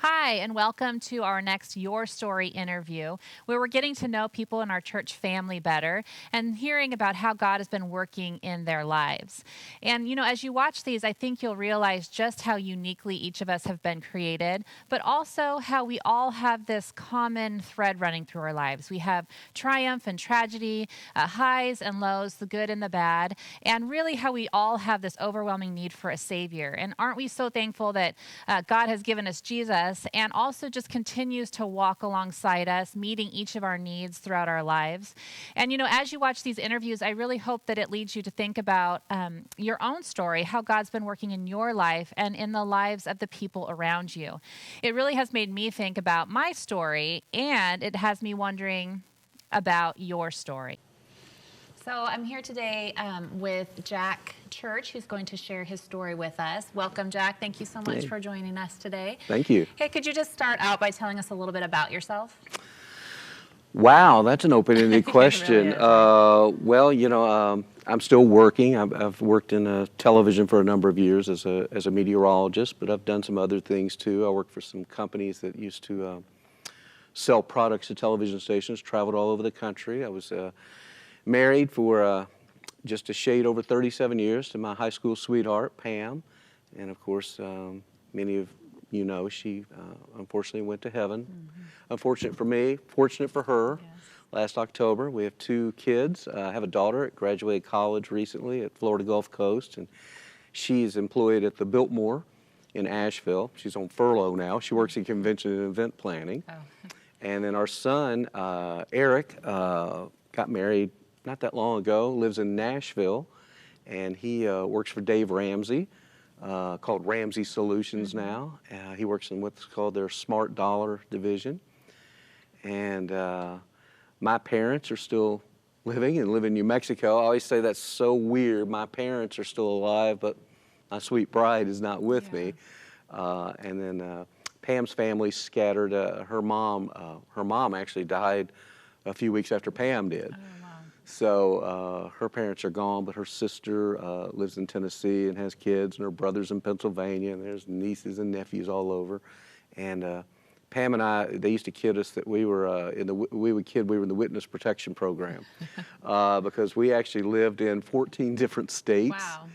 Hi, and welcome to our next Your Story interview, where we're getting to know people in our church family better and hearing about how God has been working in their lives. And, as you watch these, I think you'll realize just how uniquely each of us have been created, but also how we all have this common thread running through our lives. We have triumph and tragedy, highs and lows, the good and the bad, and really how we all have this overwhelming need for a Savior. And aren't we so thankful that God has given us Jesus and also just continues to walk alongside us, meeting each of our needs throughout our lives. And, as you watch these interviews, I really hope that it leads you to think about your own story, how God's been working in your life and in the lives of the people around you. It really has made me think about my story, and it has me wondering about your story. So I'm here today with Jack Church, who's going to share his story with us. Welcome, Jack. Thank you so much for joining us today. Thank you. Hey, could you just start out by telling us a little bit about yourself? Wow, that's an open-ended question. It really is, I'm still working. I've worked in television for a number of years as a meteorologist, but I've done some other things too. I worked for some companies that used to sell products to television stations, traveled all over the country. I was married for just a shade over 37 years to my high school sweetheart, Pam. And of course, many of you know, she unfortunately went to heaven. Mm-hmm. Unfortunate for me, fortunate for her. Yes. Last October, we have two kids. I have a daughter that graduated college recently at Florida Gulf Coast, and she's employed at the Biltmore in Asheville. She's on furlough now. She works in convention and event planning. Oh. And then our son, Eric, got married not that long ago, lives in Nashville, and he works for Dave Ramsey, called Ramsey Solutions now. He works in what's called their Smart Dollar division. And my parents are still living and live in New Mexico. I always say that's so weird. My parents are still alive, but my sweet bride is not with me. And then Pam's family scattered. Her mom actually died a few weeks after Pam did. So her parents are gone, but her sister lives in Tennessee and has kids, and her brother's in Pennsylvania, and there's nieces and nephews all over. And Pam and I, they used to kid us that we were in the witness protection program because we actually lived in 14 different states. Wow.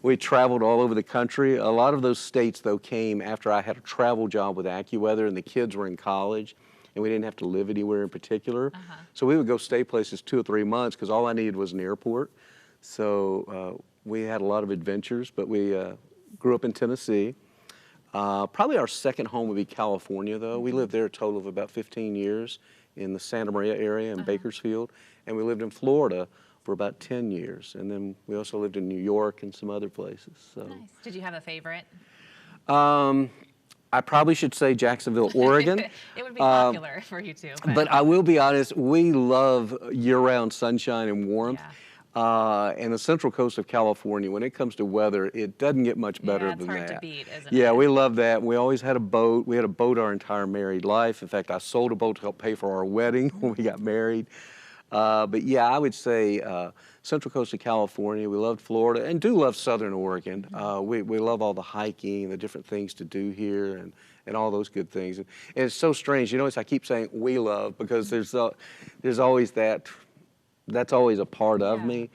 We traveled all over the country. A lot of those states, though, came after I had a travel job with AccuWeather, and the kids were in college, and we didn't have to live anywhere in particular. So we would go stay places 2 or 3 months because all I needed was an airport. So we had a lot of adventures, but we grew up in Tennessee. Probably our second home would be California, though. We lived there a total of about 15 years in the Santa Maria area in Bakersfield, and we lived in Florida for about 10 years. And then we also lived in New York and some other places. So. Nice. Did you have a favorite? I probably should say Jacksonville, Oregon. It would be popular for you too. But I will be honest, we love year-round sunshine and warmth. Yeah. And the central coast of California, when it comes to weather, it doesn't get much better than that. It's hard to beat, isn't it? Yeah, we love that. We always had a boat. We had a boat our entire married life. In fact, I sold a boat to help pay for our wedding when we got married. But yeah, I would say Central Coast of California. We loved Florida and do love Southern Oregon. We love all the hiking and the different things to do here and all those good things. And it's so strange. You notice I keep saying we love because there's always that's always a part of me.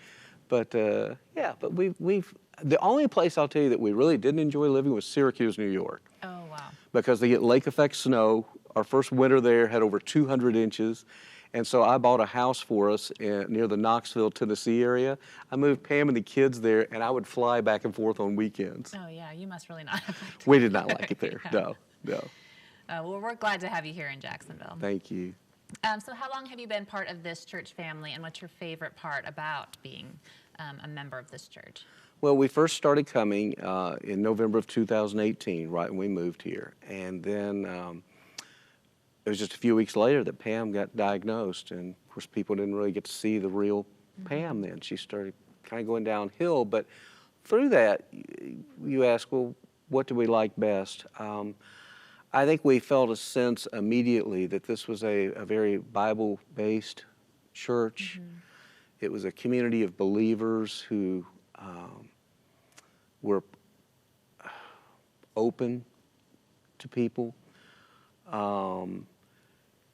But but we've the only place I'll tell you that we really didn't enjoy living was Syracuse, New York. Oh, wow. Because they get lake effect snow. Our first winter there had over 200 inches. And so I bought a house for us near the Knoxville, Tennessee area. I moved Pam and the kids there, and I would fly back and forth on weekends. Oh, yeah, you must really not have liked it. We did not like it there, no. Well, we're glad to have you here in Jacksonville. Thank you. So how long have you been part of this church family, and what's your favorite part about being a member of this church? Well, we first started coming in November of 2018, right when we moved here. And then it was just a few weeks later that Pam got diagnosed, and of course people didn't really get to see the real Pam then. She started kind of going downhill, but through that you ask, well, what do we like best? I think we felt a sense immediately that this was a very Bible-based church. It was a community of believers who were open to people.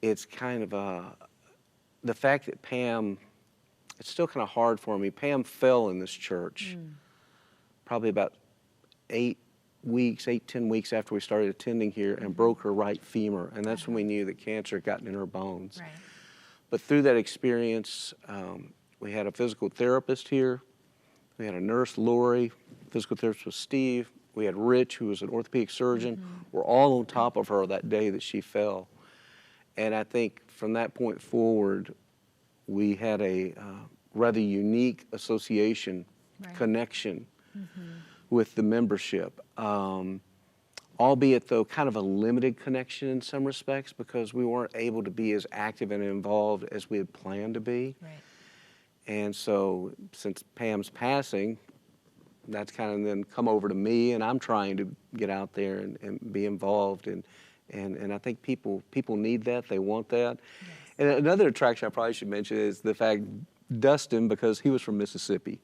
It's kind of the fact that Pam, it's still kind of hard for me. Pam fell in this church probably about 10 weeks after we started attending here and broke her right femur. And that's when we knew that cancer had gotten in her bones. Right. But through that experience, we had a physical therapist here. We had a nurse, Lori. Physical therapist was Steve. We had Rich, who was an orthopedic surgeon. We're all on top of her that day that she fell. And I think from that point forward, we had a rather unique association, connection with the membership. Albeit, though, kind of a limited connection in some respects because we weren't able to be as active and involved as we had planned to be. Right. And so since Pam's passing, that's kind of then come over to me, and I'm trying to get out there and be involved. And I think people need that. They want that. Yes. And another attraction I probably should mention is the fact Dustin, because he was from Mississippi.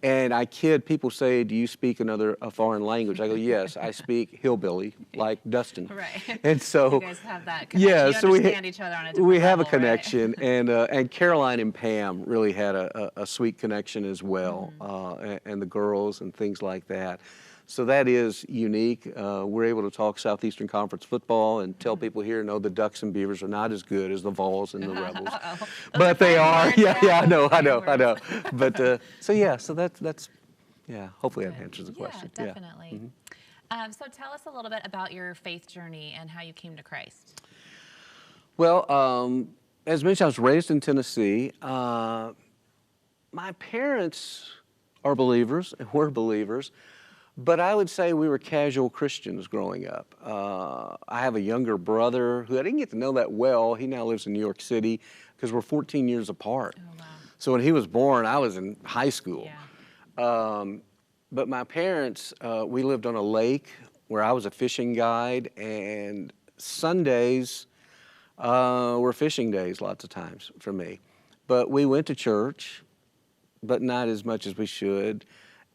And I kid, people say, do you speak a foreign language? I go, yes, I speak hillbilly, like Dustin. Right. And so, you guys have that connection. yeah, you so understand each other on a different we have level, a connection. Right? And Caroline and Pam really had a sweet connection as well, and the girls and things like that. So that is unique. We're able to talk Southeastern Conference football and tell people here, no, the Ducks and Beavers are not as good as the Vols and the Rebels. But they are. Yeah, I know. But so that's hopefully that answers the question. Yeah, definitely. So tell us a little bit about your faith journey and how you came to Christ. Well, as mentioned, I was raised in Tennessee. My parents are believers and were believers. But I would say we were casual Christians growing up. I have a younger brother who I didn't get to know that well. He now lives in New York City because we're 14 years apart. Oh, wow. So when he was born, I was in high school. Yeah. But my parents, we lived on a lake where I was a fishing guide, and Sundays were fishing days lots of times for me. But we went to church, but not as much as we should.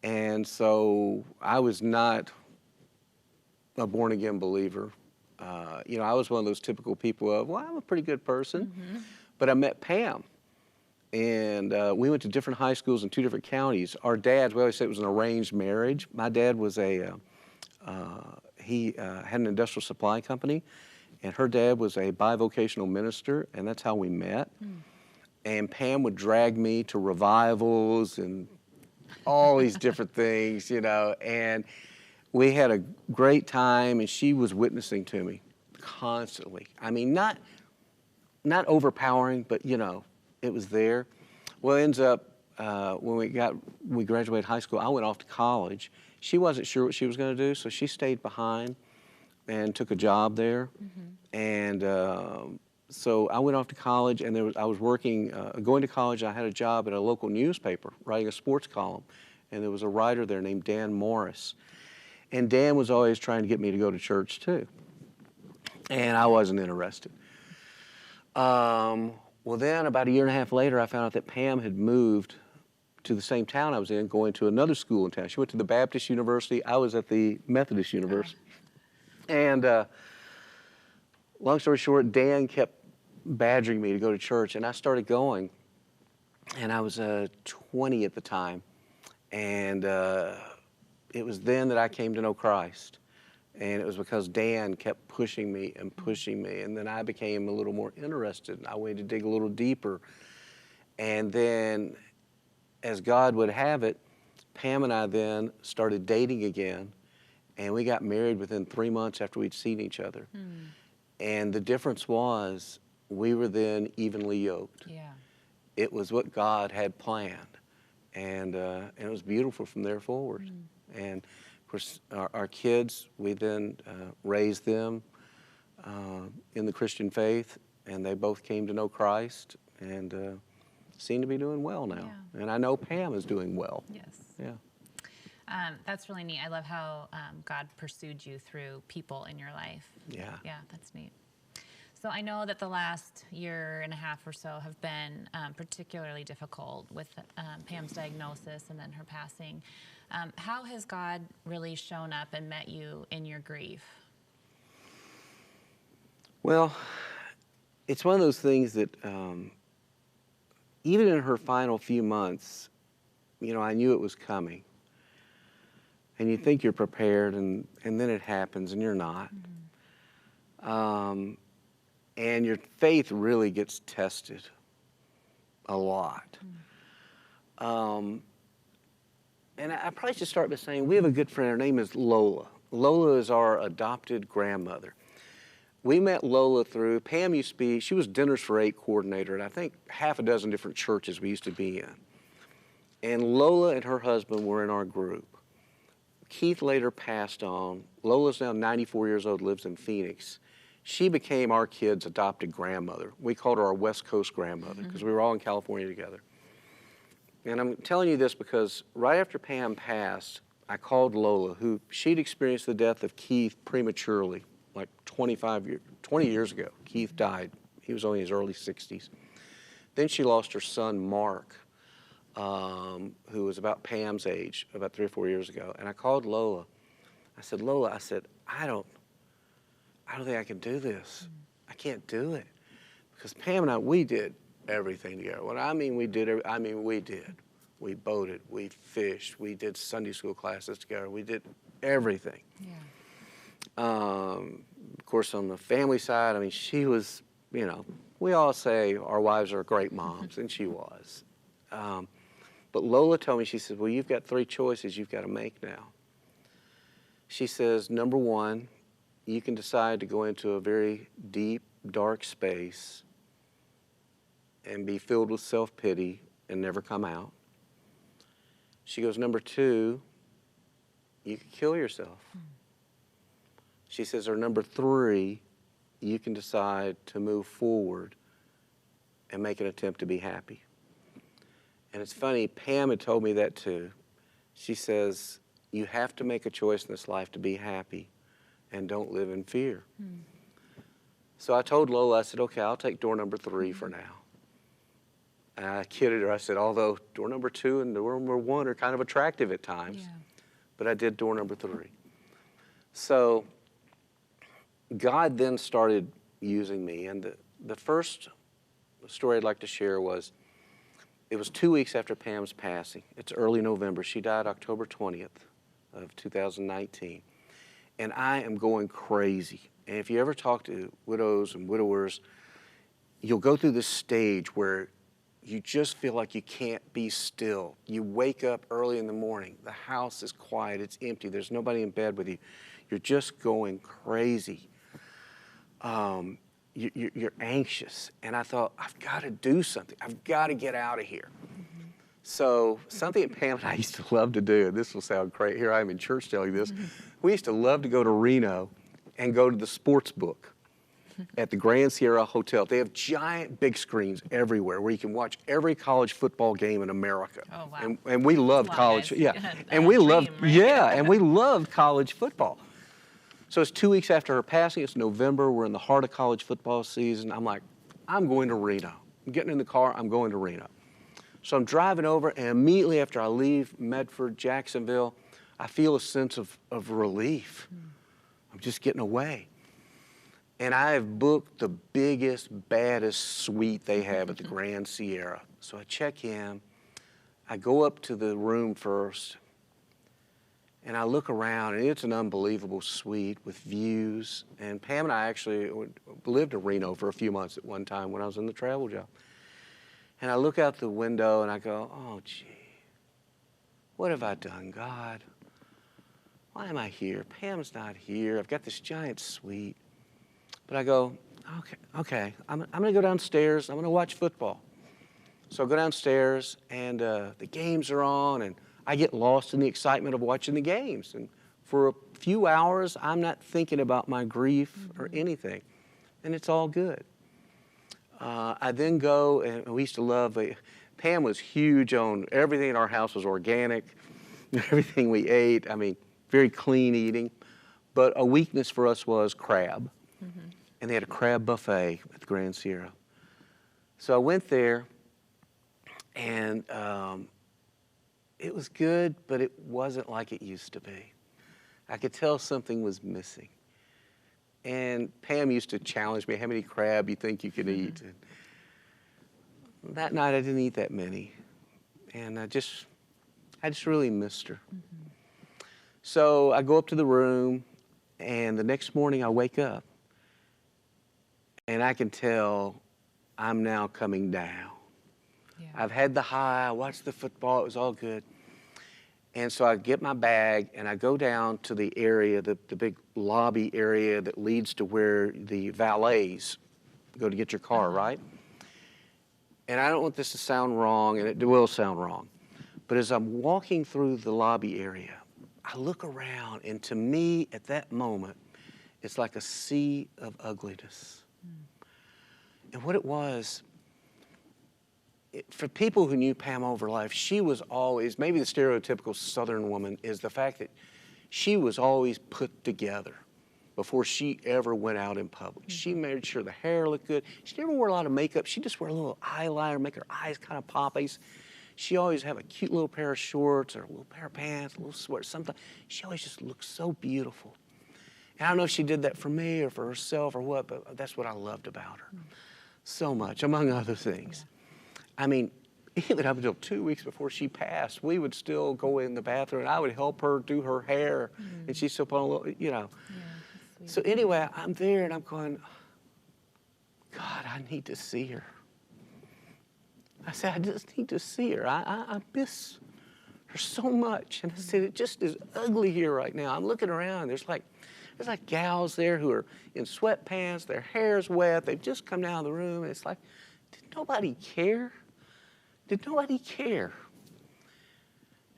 And so I was not a born-again believer. I was one of those typical people of, well, I'm a pretty good person. But I met Pam, and we went to different high schools in 2 different counties. Our dads, we always say it was an arranged marriage. My dad was he had an industrial supply company, and her dad was a bivocational minister, and that's how we met. And Pam would drag me to revivals and all these different things, and we had a great time, and she was witnessing to me constantly. I mean, not overpowering, but it was there. Well, it ends up when we graduated high school, I went off to college. She wasn't sure what she was going to do, so she stayed behind and took a job there. And so I went off to college, and I was working, going to college. I had a job at a local newspaper, writing a sports column, and there was a writer there named Dan Morris. And Dan was always trying to get me to go to church too, and I wasn't interested. Well, then about a year and a half later, I found out that Pam had moved to the same town I was in, going to another school in town. She went to the Baptist University. I was at the Methodist University. And long story short, Dan kept badgering me to go to church, and I started going. And I was 20 at the time, and it was then that I came to know Christ. And it was because Dan kept pushing me, and then I became a little more interested, and I wanted to dig a little deeper. And then, as God would have it, Pam and I then started dating again, and we got married within 3 months after we'd seen each other. And the difference was, we were then evenly yoked. Yeah. It was what God had planned, and it was beautiful from there forward. And of course, our kids, we then raised them in the Christian faith, and they both came to know Christ, and seem to be doing well now. Yeah. And I know Pam is doing well. Yes. Yeah. That's really neat. I love how God pursued you through people in your life. Yeah. Yeah, that's neat. So I know that the last year and a half or so have been particularly difficult with Pam's diagnosis and then her passing. How has God really shown up and met you in your grief? Well, it's one of those things that even in her final few months, I knew it was coming. And you think you're prepared, and then it happens, and you're not. And your faith really gets tested a lot. And I probably should start by saying we have a good friend. Her name is Lola. Lola is our adopted grandmother. We met Lola through, Pam used to be, she was Dinners for Eight coordinator at I think half a dozen different churches we used to be in. And Lola and her husband were in our group. Keith later passed on. Lola's now 94 years old, lives in Phoenix. She became our kids' adopted grandmother. We called her our West Coast grandmother because we were all in California together. And I'm telling you this because right after Pam passed, I called Lola, who she'd experienced the death of Keith prematurely, like 20 years ago. Keith died. He was only in his early 60s. Then she lost her son, Mark, who was about Pam's age, about 3 or 4 years ago. And I called Lola. I said, Lola, I don't think I can do this. I can't do it. Because Pam and I, we did everything together. When I mean we did, we did. We boated, we fished, we did Sunday school classes together, we did everything. Yeah. Of course, on the family side, she was, we all say our wives are great moms, and she was. But Lola told me, she said, well, you've got 3 choices you've got to make now. She says, number 1, you can decide to go into a very deep, dark space and be filled with self-pity and never come out. She goes, number 2, you can kill yourself. She says, or number 3, you can decide to move forward and make an attempt to be happy. And it's funny, Pam had told me that too. She says, you have to make a choice in this life to be happy and don't live in fear. So I told Lola, I said, okay, I'll take door number 3 for now. And I kidded her. I said, although door number 2 and door number 1 are kind of attractive at times, but I did door number 3. So God then started using me. And the first story I'd like to share was, it was 2 weeks after Pam's passing. It's early November. She died October 20th of 2019. And I am going crazy. And if you ever talk to widows and widowers, you'll go through this stage where you just feel like you can't be still. You wake up early in the morning. The house is quiet. It's empty. There's nobody in bed with you. You're just going crazy. You're anxious. And I thought, I've got to do something. I've got to get out of here. So something that Pam and I used to love to do, and this will sound great, here I am in church telling this, we used to love to go to Reno and go to the sports book at the Grand Sierra Hotel. They have giant big screens everywhere where you can watch every college football game in America. Oh, wow. And we loved college. Yeah. And we loved, right? and we loved college football. So it's 2 weeks after her passing. It's November. We're in the heart of college football season. I'm like, I'm going to Reno. I'm getting in the car. I'm going to Reno. So I'm driving over, and immediately after I leave Medford, Jacksonville, I feel a sense of relief. I'm just getting away. And I have booked the biggest, baddest suite they have at the Grand Sierra. So I check in. I go up to the room first, and I look around, and it's an unbelievable suite with views. And Pam and I actually lived in Reno for a few months at one time when I was in the travel job. And I look out the window, and I go, oh, gee, what have I done, God? Why am I here? Pam's not here. I've got this giant suite. But I go, okay, I'm going to go downstairs. I'm going to watch football. So I go downstairs, and the games are on, and I get lost in the excitement of watching the games. And for a few hours, I'm not thinking about my grief or anything, and it's all good. I then go, and we used to love, Pam was huge on everything in our house was organic, everything we ate, very clean eating. But a weakness for us was crab. And they had a crab buffet at the Grand Sierra. So I went there, and it was good, but it wasn't like it used to be. I could tell something was missing. And Pam used to challenge me, how many crab you think you could eat? And that night I didn't eat that many. And I just really missed her. So I go up to the room, and the next morning I wake up, and I can tell I'm now coming down. Yeah. I've had the high, I watched the football, it was all good. And so I get my bag and I go down to the area, the big lobby area that leads to where the valets go to get your car, right? And I don't want this to sound wrong, and it will sound wrong, but as I'm walking through the lobby area, I look around, and to me at that moment, it's like a sea of ugliness. And what it was, for people who knew Pam over life, she was always, maybe the stereotypical Southern woman is the fact that she was always put together before she ever went out in public. She made sure the hair looked good. She never wore a lot of makeup. She just wore a little eyeliner, make her eyes kind of poppies. She always have a cute little pair of shorts or a little pair of pants, a little sweater, something. She always just looked so beautiful. And I don't know if she did that for me or for herself or what, but that's what I loved about her so much, among other things. I mean, even up until 2 weeks before she passed, we would still go in the bathroom and I would help her do her hair. And she'd still put on a little, you know. Yeah, So anyway, I'm there and I'm going, God, I need to see her. I said, I just need to see her. I miss her so much. And I said, it just is ugly here right now. I'm looking around. There's like gals there who are in sweatpants. Their hair's wet. They've just come down the room. And it's like, did nobody care? Did nobody care?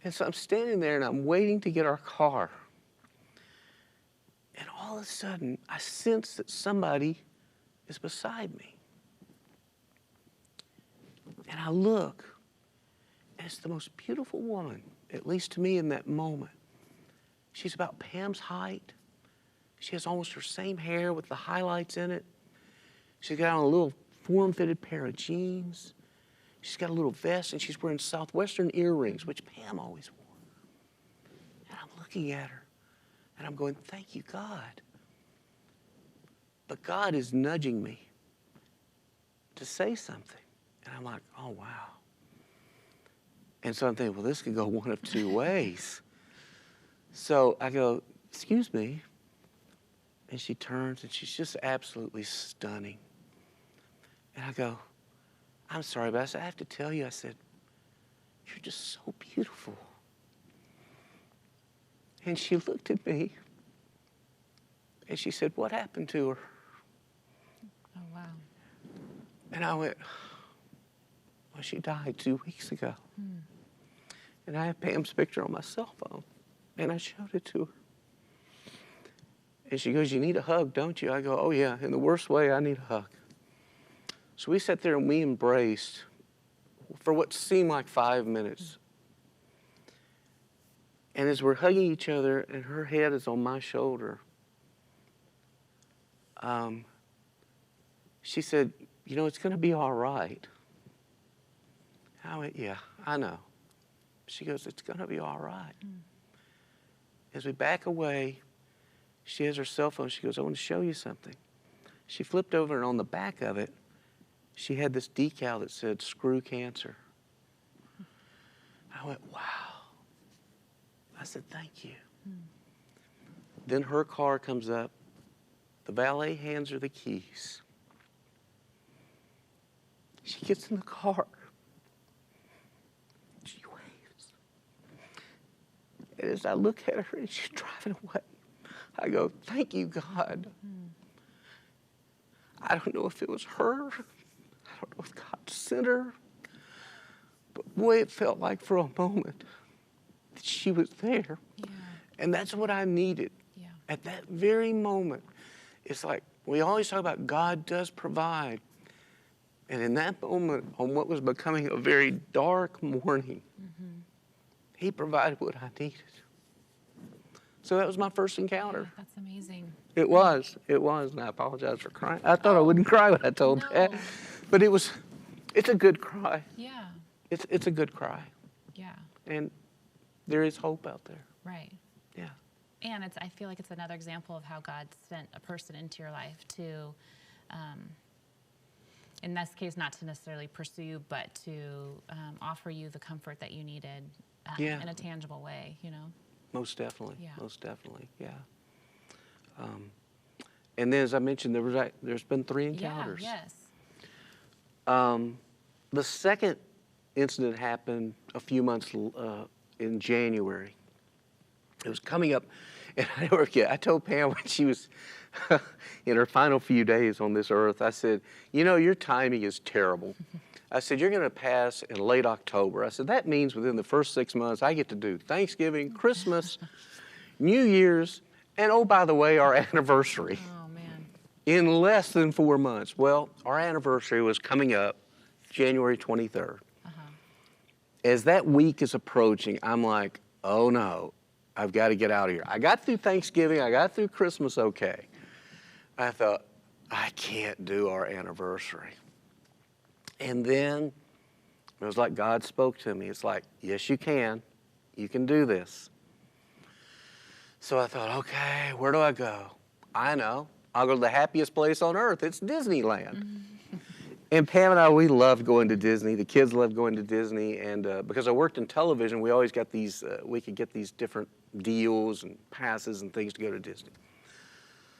And so I'm standing there and I'm waiting to get our car. And all of a sudden, I sense that somebody is beside me. And I look, and it's the most beautiful woman, at least to me in that moment. She's about Pam's height. She has almost her same hair with the highlights in it. She's got on a little form-fitted pair of jeans. She's got a little vest, and she's wearing Southwestern earrings, which Pam always wore. And I'm looking at her, and I'm going, thank you, God. But God is nudging me to say something. And I'm like, oh, wow. And so I'm thinking, well, this could go one of two ways. So I go, excuse me. And she turns, and she's just absolutely stunning. And I go, I'm sorry, but I said, I have to tell you, I said, you're just so beautiful. And she looked at me, and she said, what happened to her? Oh, wow. And I went, well, she died 2 weeks ago. And I have Pam's picture on my cell phone, and I showed it to her. And she goes, you need a hug, don't you? I go, oh, yeah, in the worst way, I need a hug. So we sat there and we embraced for what seemed like 5 minutes. And as we're hugging each other and her head is on my shoulder, she said, you know, it's going to be all right. I went, yeah, I know. She goes, it's going to be all right. As we back away, she has her cell phone. She goes, I want to show you something. She flipped over, and on the back of it, she had this decal that said, screw cancer. I went, wow. I said, thank you. Then her car comes up. The valet hands her the keys. She gets in the car. She waves. And as I look at her and she's driving away, I go, thank you, God. I don't know if it was her. I don't know if God sent her. But boy, it felt like for a moment that she was there. Yeah. And that's what I needed. Yeah. At that very moment, it's like we always talk about God does provide. And in that moment, on what was becoming a very dark morning, He provided what I needed. So that was my first encounter. Yeah, that's amazing. It was, and I apologize for crying. I thought I wouldn't cry when I told that, but it's a good cry. Yeah. It's a good cry, Yeah. and there is hope out there. Right. Yeah. And I feel like it's another example of how God sent a person into your life to, in this case, not to necessarily pursue you, but to offer you the comfort that you needed in a tangible way, you know? Most definitely. Yeah. Most definitely. Yeah. And then, as I mentioned, there's been 3 encounters. Yeah, yes. The second incident happened a few months in January. It was coming up, and I never forget, I told Pam when she was in her final few days on this earth, I said, you know, your timing is terrible. I said, you're going to pass in late October. I said, that means within the first 6 months, I get to do Thanksgiving, Christmas, New Year's, and oh, by the way, our anniversary. Oh, man. In less than 4 months. Well, our anniversary was coming up January 23rd. As that week is approaching, I'm like, oh no, I've got to get out of here. I got through Thanksgiving, I got through Christmas okay. I thought, I can't do our anniversary. And then it was like God spoke to me. It's like, yes, you can. You can do this. So I thought, okay, where do I go? I know. I'll go to the happiest place on earth. It's Disneyland. And Pam and I, we loved going to Disney. The kids loved going to Disney. And because I worked in television, we always got these, we could get these different deals and passes and things to go to Disney.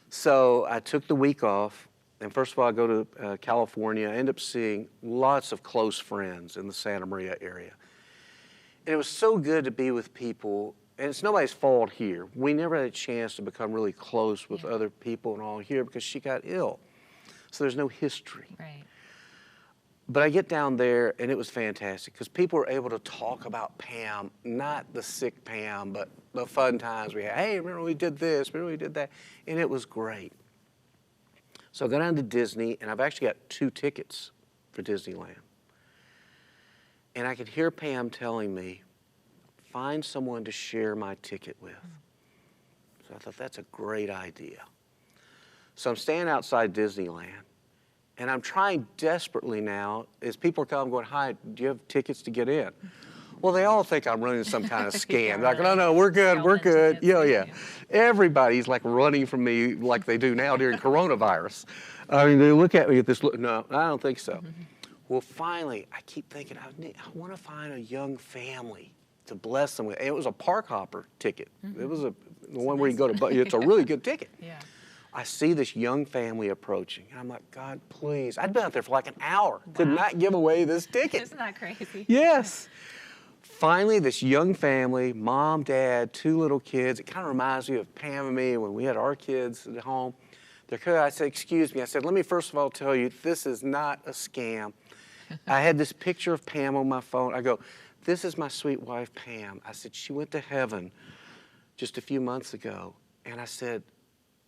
So I took the week off. And first of all, I go to California. I end up seeing lots of close friends in the Santa Maria area. And it was so good to be with people. And it's nobody's fault here. We never had a chance to become really close with other people and all here because she got ill. So there's no history. Right. But I get down there, and it was fantastic because people were able to talk about Pam, not the sick Pam, but the fun times we had. Hey, remember we did this, remember we did that, and it was great. So I go down to Disney, and I've actually got 2 tickets for Disneyland. And I could hear Pam telling me, find someone to share my ticket with. So I thought, that's a great idea. So I'm standing outside Disneyland, and I'm trying desperately now, as people are coming going, hi, do you have tickets to get in? Well, they all think I'm running some kind of scam. They're like, no, we're good, we're good. Yeah. Everybody's like running from me like they do now during coronavirus. I mean, they look at me with this look, no, I don't think so. Well, finally, I keep thinking, I want to find a young family to bless them with. And it was a park hopper ticket. It was the one where you go to, it's a really good ticket. Yeah. I see this young family approaching, and I'm like, God, please. I'd been out there for like an hour, could not give away this ticket. Isn't that crazy? Yes. Finally, this young family, mom, dad, 2 little kids. It kind of reminds me of Pam and me when we had our kids at home. I said, excuse me. I said, let me first of all tell you, this is not a scam. I had this picture of Pam on my phone. I go, this is my sweet wife, Pam. I said, she went to heaven just a few months ago. And I said,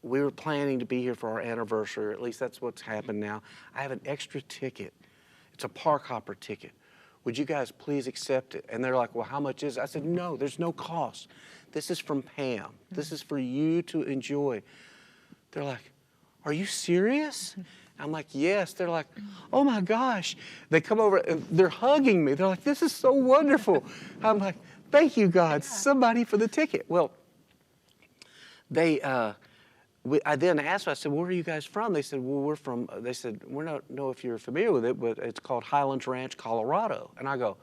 we were planning to be here for our anniversary, or at least that's what's happened now. I have an extra ticket. It's a park hopper ticket. Would you guys please accept it? And they're like, well, how much is it? I said, no, there's no cost. This is from Pam. This is for you to enjoy. They're like, are you serious? I'm like, yes. They're like, oh my gosh. They come over and they're hugging me. They're like, this is so wonderful. I'm like, thank you, God, somebody for the ticket. Well, I then asked them, I said, where are you guys from? They said, well, they said, we don't know if you're familiar with it, but it's called Highlands Ranch, Colorado. And I go,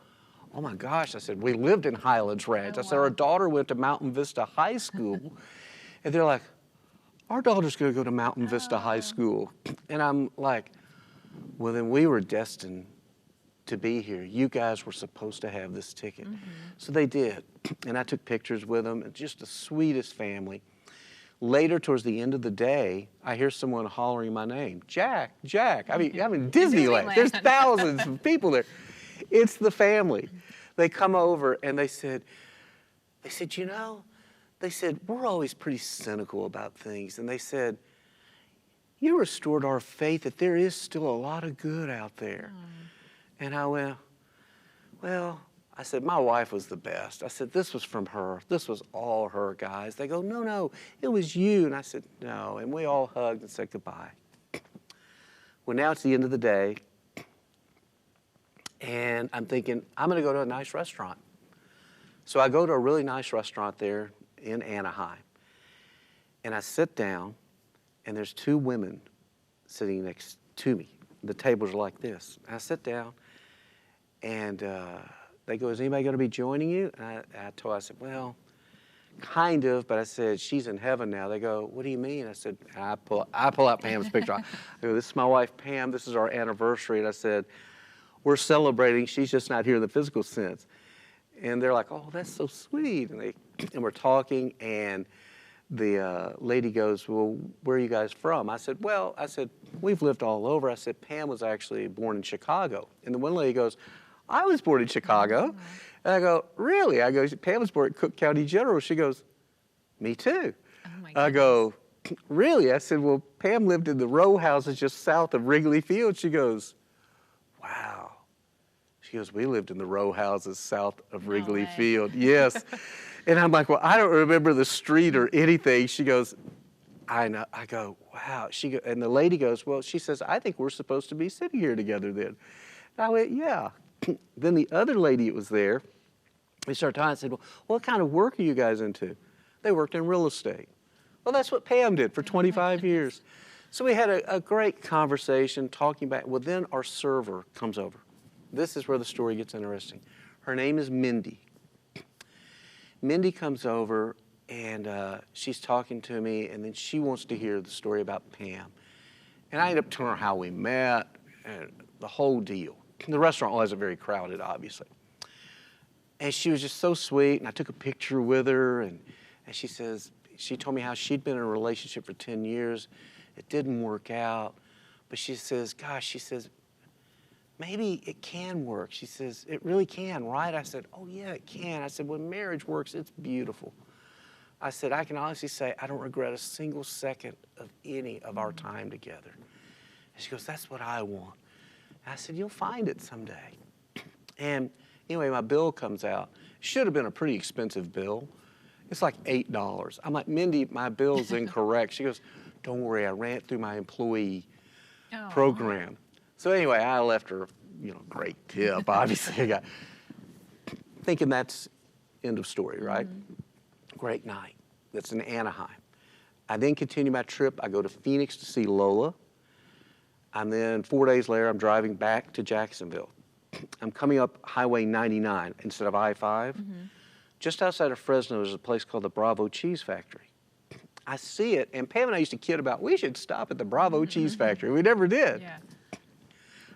oh my gosh. I said, we lived in Highlands Ranch. I said, our daughter went to Mountain Vista High School. And they're like, our daughter's going to go to Mountain Vista High School. And I'm like, well, then we were destined to be here. You guys were supposed to have this ticket. So they did. And I took pictures with them. It's just the sweetest family. Later, towards the end of the day, I hear someone hollering my name, Jack, Jack. I'm in Disneyland. There's thousands of people there. It's the family. They come over and they said, you know, they said, we're always pretty cynical about things. And they said, you restored our faith that there is still a lot of good out there. And I went, well, I said, my wife was the best. I said, this was from her. This was all her, guys. They go, no, it was you. And I said, no. And we all hugged and said goodbye. Well, now it's the end of the day. And I'm thinking, I'm going to go to a nice restaurant. So I go to a really nice restaurant there in Anaheim. And I sit down, and there's two women sitting next to me. The tables are like this. I sit down, and they go, "Is anybody going to be joining you?" And I said, "Well, kind of," but I said, "She's in heaven now." They go, "What do you mean?" I said, I pull out Pam's picture. I go, "This is my wife, Pam. This is our anniversary." And I said, "We're celebrating. She's just not here in the physical sense." And they're like, "Oh, that's so sweet." And we're talking, and the lady goes, "Well, where are you guys from?" I said, "We've lived all over." I said, "Pam was actually born in Chicago." And the one lady goes, "I was born in Chicago." And I go, "Really?" I go, "Pam was born at Cook County General." She goes, "Me too." Oh my I go, "Really?" I said, "Well, Pam lived in the row houses just south of Wrigley Field." She goes, "Wow." She goes, "We lived in the row houses south of Wrigley Field." Yes. And I'm like, "Well, I don't remember the street or anything." She goes, "I know." I go, "Wow." And the lady goes, "Well," she says, "I think we're supposed to be sitting here together then." And I went, "Yeah." Then the other lady that was there, we started talking. I said, "Well, what kind of work are you guys into?" They worked in real estate. Well, that's what Pam did for 25 years. So we had a great conversation talking about, well, then our server comes over. This is where the story gets interesting. Her name is Mindy. Mindy comes over, and she's talking to me, and then she wants to hear the story about Pam. And I end up telling her how we met and the whole deal. The restaurant wasn't very crowded, obviously. And she was just so sweet, and I took a picture with her, and she told me how she'd been in a relationship for 10 years. It didn't work out. But she says, "Gosh," she says, "maybe it can work." She says, "It really can, right?" I said, "Oh, yeah, it can." I said, "When marriage works, it's beautiful." I said, "I can honestly say I don't regret a single second of any of our time together." And she goes, "That's what I want." I said, "You'll find it someday." And anyway, my bill comes out. Should have been a pretty expensive bill. It's like $8. I'm like, "Mindy, my bill's incorrect." She goes, "Don't worry, I ran it through my employee program." So anyway, I left her, great tip. Obviously, thinking that's end of story, right? Great night. That's in Anaheim. I then continue my trip. I go to Phoenix to see Lola. And then 4 days later, I'm driving back to Jacksonville. I'm coming up Highway 99 instead of I-5. Just outside of Fresno, there's a place called the Bravo Cheese Factory. I see it, and Pam and I used to kid about, we should stop at the Bravo Cheese Factory. We never did. Yeah.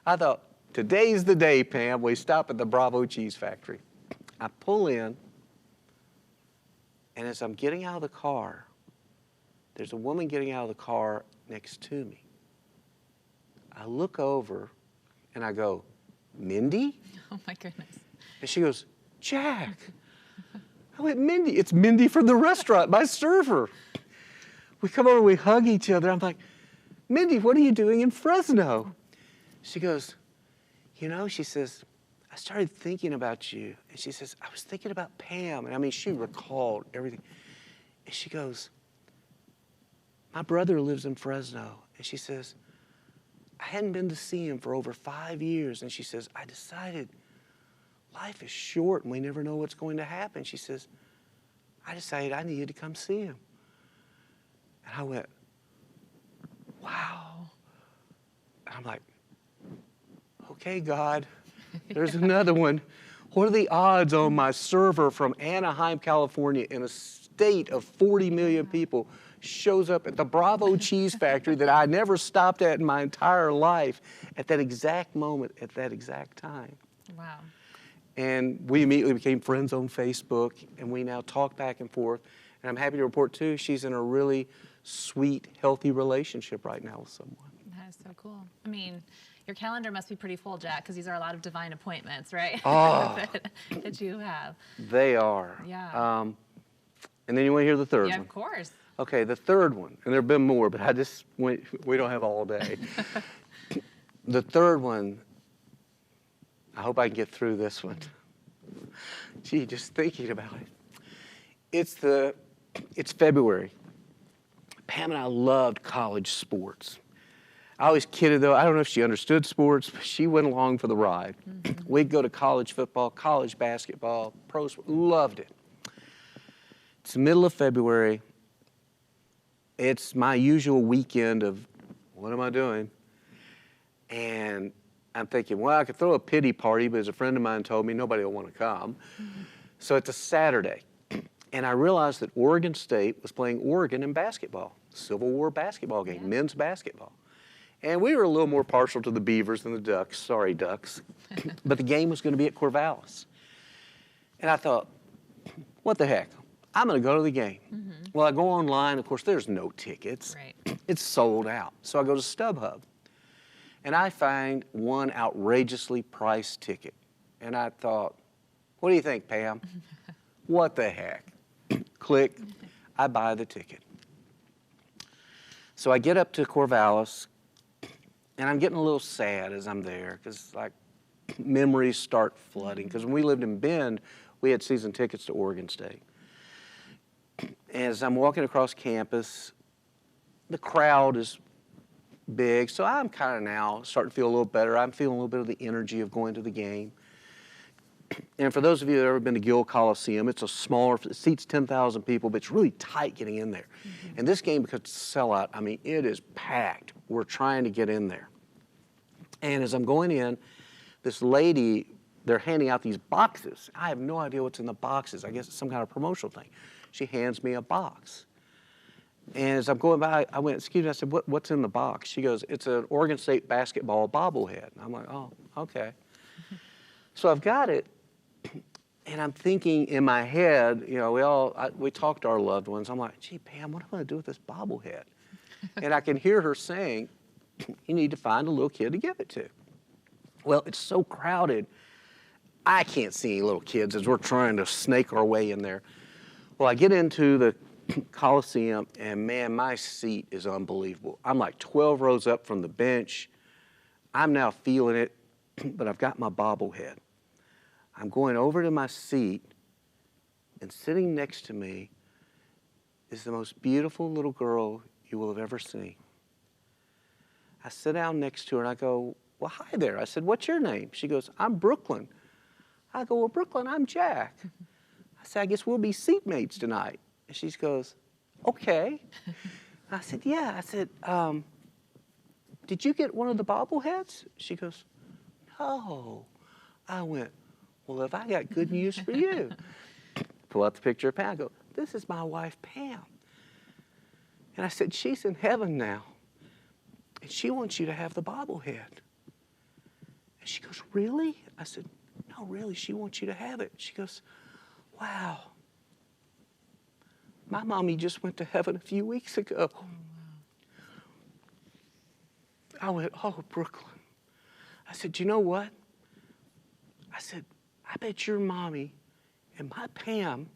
I thought, today's the day, Pam, we stop at the Bravo Cheese Factory. I pull in, and as I'm getting out of the car, there's a woman getting out of the car next to me. I look over, and I go, "Mindy?" Oh my goodness. And she goes, "Jack." I went, "Mindy." It's Mindy from the restaurant, my server. We come over, we hug each other. I'm like, "Mindy, what are you doing in Fresno?" She goes, she says, "I started thinking about you." And she says, "I was thinking about Pam." And I mean, she recalled everything. And she goes, "My brother lives in Fresno." And she says, "I hadn't been to see him for over 5 years." And she says, "I decided life is short and we never know what's going to happen." She says, "I decided I needed to come see him." And I went, "Wow." And I'm like, "Okay, God, there's another one. What are the odds on my server from Anaheim, California, in a state of 40 million people, shows up at the Bravo Cheese Factory that I never stopped at in my entire life at that exact moment, at that exact time?" Wow. And we immediately became friends on Facebook, and we now talk back and forth. And I'm happy to report, too, she's in a really sweet, healthy relationship right now with someone. That is so cool. I mean, your calendar must be pretty full, Jack, because these are a lot of divine appointments, right? Oh, that you have. they are. Yeah. And then you want to hear the third Yeah, one? of course. Okay, the third one, and there have been more, but we don't have all day. The third one, I hope I can get through this one. Gee, just thinking about it. It's February. Pam and I loved college sports. I always kidded, though. I don't know if she understood sports, but she went along for the ride. We'd go to college football, college basketball, pro sport, loved it. It's the middle of February. it's my usual weekend of, what am I doing? And I'm thinking, well, I could throw a pity party, but as a friend of mine told me, nobody will want to come. So it's a Saturday. And I realized that Oregon State was playing Oregon in basketball, Civil War basketball game, Yeah. men's basketball. And we were a little more partial to the Beavers than the Ducks. Sorry, Ducks. But the game was going to be at Corvallis. And I thought, what the heck? I'm going to go to the game. Well, I go online. Of course, there's no tickets. Right. It's sold out. So I go to StubHub. And I find one outrageously priced ticket. And I thought, what do you think, Pam? What the heck? Click. I buy the ticket. So I get up to Corvallis, and I'm getting a little sad as I'm there because, like, memories start flooding. Because when we lived in Bend, we had season tickets to Oregon State. As I'm walking across campus, the crowd is big, so I'm kind of now starting to feel a little better. I'm feeling a little bit of the energy of going to the game. And for those of you that have ever been to Gill Coliseum, it's a smaller, it seats 10,000 people, but it's really tight getting in there. And this game, because it's a sellout, I mean, it is packed. We're trying to get in there. And as I'm going in, this lady, they're handing out these boxes. I have no idea what's in the boxes. I guess it's some kind of promotional thing. She hands me a box. And as I'm going by, I went, excuse me, I said, what's in the box? She goes, it's an Oregon State basketball bobblehead. And I'm like, oh, okay. So I've got it. And I'm thinking in my head, you know, we talk to our loved ones. I'm like, gee, Pam, what am I going to do with this bobblehead? And I can hear her saying, you need to find a little kid to give it to. Well, it's so crowded, I can't see any little kids as we're trying to snake our way in there. Well, I get into the Coliseum, and man, my seat is unbelievable. I'm like 12 rows up from the bench. I'm now feeling it, but I've got my bobblehead. I'm going over to my seat, and sitting next to me is the most beautiful little girl you will have ever seen. I sit down next to her, and I go, well, hi there. I said, what's your name? She goes, I'm Brooklyn. I go, well, Brooklyn, I'm Jack. I said, I guess we'll be seatmates tonight. And she goes, okay. I said, yeah. I said, did you get one of the bobbleheads? She goes, no. I went, well, have I got good news for you? Pull out the picture of Pam. I go, this is my wife, Pam. And I said, she's in heaven now. And she wants you to have the bobblehead. And she goes, really? I said, no, really, she wants you to have it. She goes, wow. My mommy just went to heaven a few weeks ago. Oh, wow. I went, oh, Brooklyn. I said, you know what? I said, I bet your mommy and my Pam,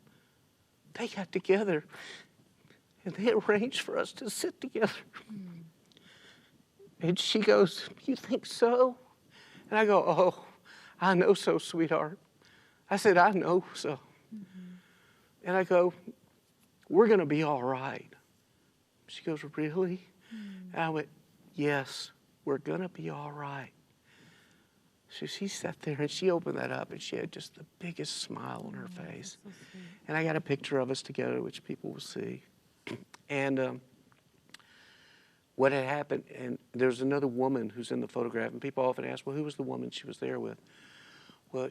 they got together and they arranged for us to sit together. And she goes, you think so? And I go, oh, I know so, sweetheart. I said, I know so. And I go, we're going to be all right. She goes, really? And I went, yes, we're going to be all right. So she sat there and she opened that up and she had just the biggest smile on her face. So and I got a picture of us together, which people will see. And what had happened, and there's another woman who's in the photograph, and people often ask, well, who was the woman she was there with? Well,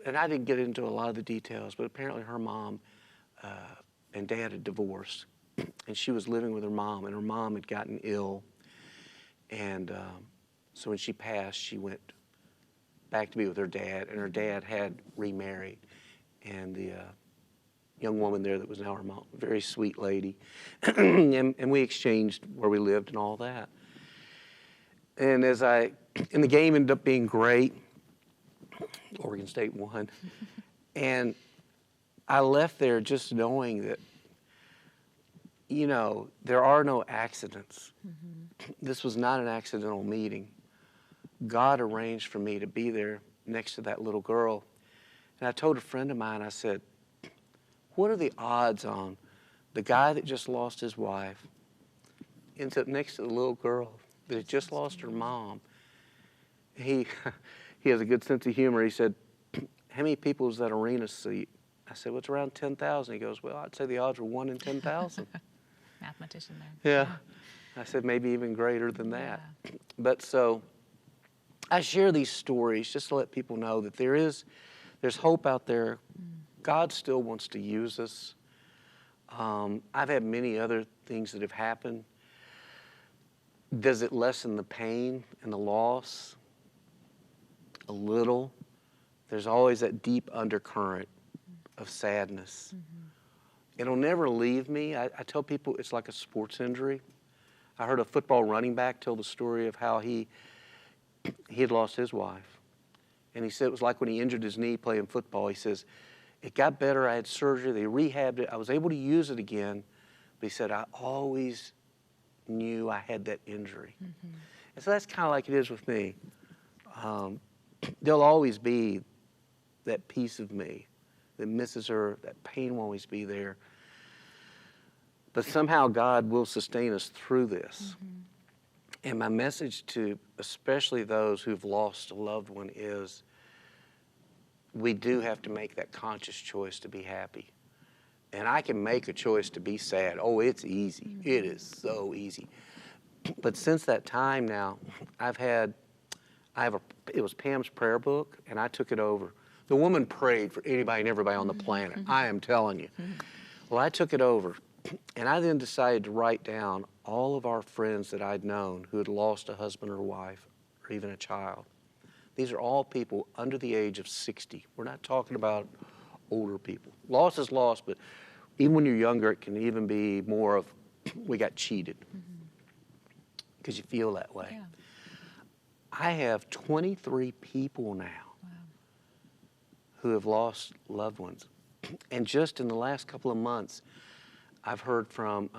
and I didn't get into a lot of the details, but apparently her mom and dad had divorced, and she was living with her mom, and her mom had gotten ill. And so when she passed, she went back to be with her dad, and her dad had remarried. And the young woman there that was now her mom, very sweet lady, and we exchanged where we lived and all that. And and the game ended up being great. Oregon State won. And I left there just knowing that, you know, there are no accidents. This was not an accidental meeting. God arranged for me to be there next to that little girl. And I told a friend of mine, I said, what are the odds on the guy that just lost his wife ends up next to the little girl that had just lost her mom? He has a good sense of humor. He said, how many people is that arena seat? I said, well, it's around 10,000. He goes, well, I'd say the odds were 1 in 10,000. mathematician there. Yeah. I said maybe even greater than that. Yeah. But so I share these stories just to let people know that there's hope out there. God still wants to use us. I've had many other things that have happened. Does it lessen the pain and the loss? A little. There's always that deep undercurrent of sadness. It'll never leave me. I tell people it's like a sports injury. I heard a football running back tell the story of how he had lost his wife. And he said it was like when he injured his knee playing football. He says, it got better. I had surgery. They rehabbed it. I was able to use it again. But he said, I always knew I had that injury. And so that's kind of like it is with me. There'll always be that piece of me that misses her. That pain will always be there. But somehow God will sustain us through this. And my message to especially those who've lost a loved one is we do have to make that conscious choice to be happy. And I can make a choice to be sad. Oh, it's easy. It is so easy. But since that time now, it was Pam's prayer book, and I took it over. The woman prayed for anybody and everybody on the planet. I am telling you. Well, I took it over, and I then decided to write down all of our friends that I'd known who had lost a husband or wife or even a child. These are all people under the age of 60. We're not talking about older people. Loss is loss, but even when you're younger, it can even be more of, we got cheated. Because you feel that way. Yeah. I have 23 people now who have lost loved ones. And just in the last couple of months, I've heard from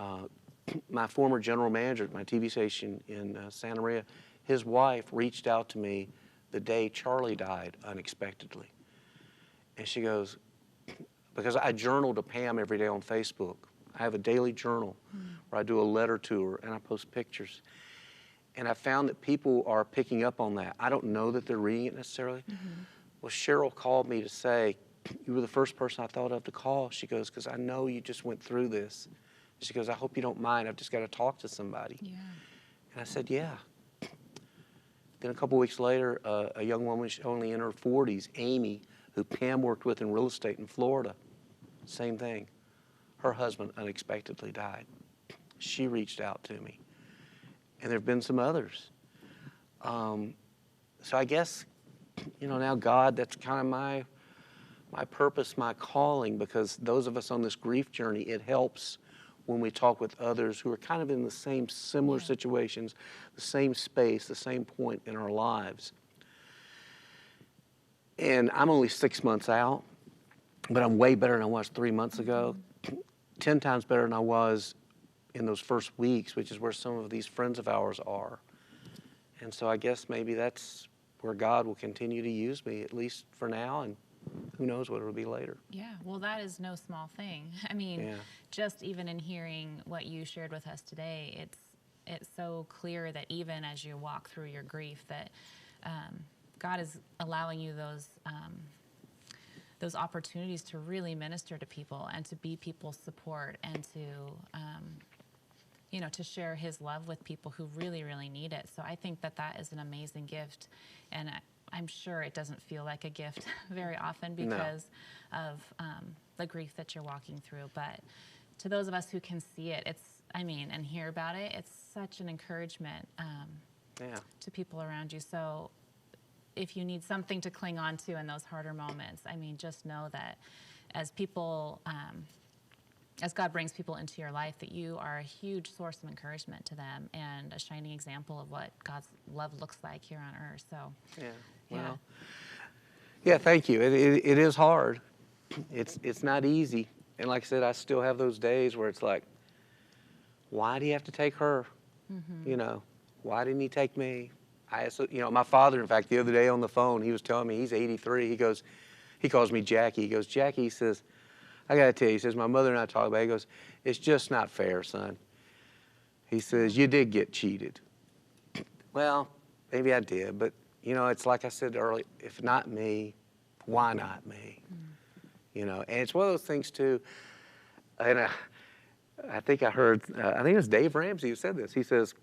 my former general manager at my TV station in Santa Maria. His wife reached out to me the day Charlie died unexpectedly. And she goes, because I journal to Pam every day on Facebook. I have a daily journal where I do a letter to her and I post pictures. And I found that people are picking up on that. I don't know that they're reading it necessarily. Well, Cheryl called me to say, you were the first person I thought of to call. She goes, because I know you just went through this. She goes, I hope you don't mind. I've just got to talk to somebody. Yeah. And I said, yeah. Then a couple weeks later, a young woman, only in her 40s, Amy, who Pam worked with in real estate in Florida, same thing. Her husband unexpectedly died. She reached out to me. And there have been some others. So I guess, now God, that's kind of my purpose, my calling, because those of us on this grief journey, it helps when we talk with others who are kind of in the same similar situations, the same space, the same point in our lives. And I'm only 6 months out, but I'm way better than I was 3 months ago, 10 times better than I was in those first weeks, which is where some of these friends of ours are. And so I guess maybe that's where God will continue to use me, at least for now, and who knows what it'll be later. Yeah, well, that is no small thing. I mean, just even in hearing what you shared with us today, it's so clear that even as you walk through your grief, that God is allowing you those opportunities to really minister to people and to be people's support and to share His love with people who really, really need it. So I think that is an amazing gift, and I'm sure it doesn't feel like a gift very often because of the grief that you're walking through. But to those of us who can see it, and hear about it, it's such an encouragement to people around you. So if you need something to cling on to in those harder moments, just know that as people, as God brings people into your life, that you are a huge source of encouragement to them and a shining example of what God's love looks like here on earth. So, thank you. It is hard. It's not easy. And like I said, I still have those days where it's like, why do you have to take her? Why didn't he take me? My father, in fact, the other day on the phone, he was telling me, he's 83. He calls me Jackie. He goes, Jackie, he says, I got to tell you, he says, my mother and I talk about it. He goes, it's just not fair, son. He says, you did get cheated. Well, maybe I did, but, it's like I said earlier, if not me, why not me? And it's one of those things, too, and I think I heard, I think it was Dave Ramsey who said this. He says,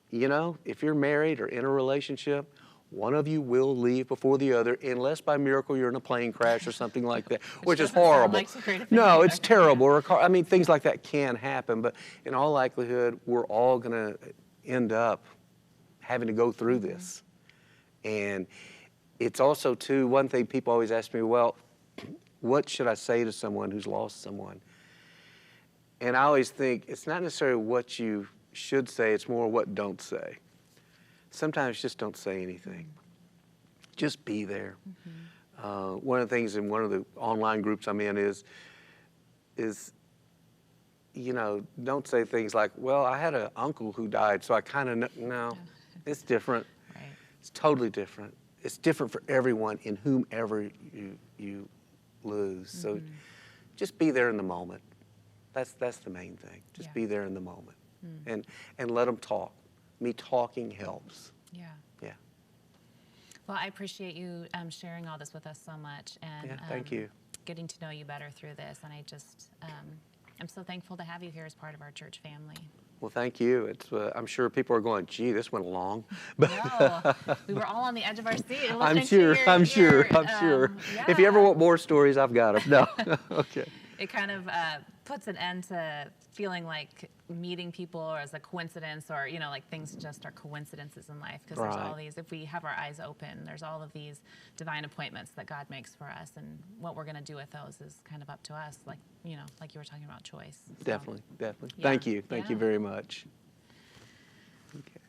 you know, if you're married or in a relationship, one of you will leave before the other, unless by miracle you're in a plane crash or something like that, which is doesn't sound horrible. like so great a thing No, either. it's terrible. Or a car, I mean, things like that can happen, but in all likelihood, we're all going to end up having to go through this. And it's also, too, one thing people always ask me, well, what should I say to someone who's lost someone? And I always think it's not necessarily what you should say, it's more what don't say. Sometimes just don't say anything. Just be there. One of the things in one of the online groups I'm in is, you know, don't say things like, well, I had an uncle who died, so I kind of know. No, it's different. Right. It's totally different. It's different for everyone in whomever you lose. So just be there in the moment. That's the main thing. Just be there in the moment. And let them talk. Me talking helps. Yeah. Yeah. Well, I appreciate you sharing all this with us so much, and Yeah, thank you. getting to know you better through this. And I just, I'm so thankful to have you here as part of our church family. Well, thank you. It's I'm sure people are going, gee, this went long. No, we were all on the edge of our seat. I'm sure. I'm sure. If you ever want more stories, I've got them. No. Okay. It kind of puts an end to feeling like meeting people as a coincidence, or, you know, like things just are coincidences in life, because there's all these, if we have our eyes open, there's all of these divine appointments that God makes for us, and what we're going to do with those is kind of up to us, like, you know, like you were talking about choice. So, Definitely. yeah. Thank you. Thank you very much. Okay.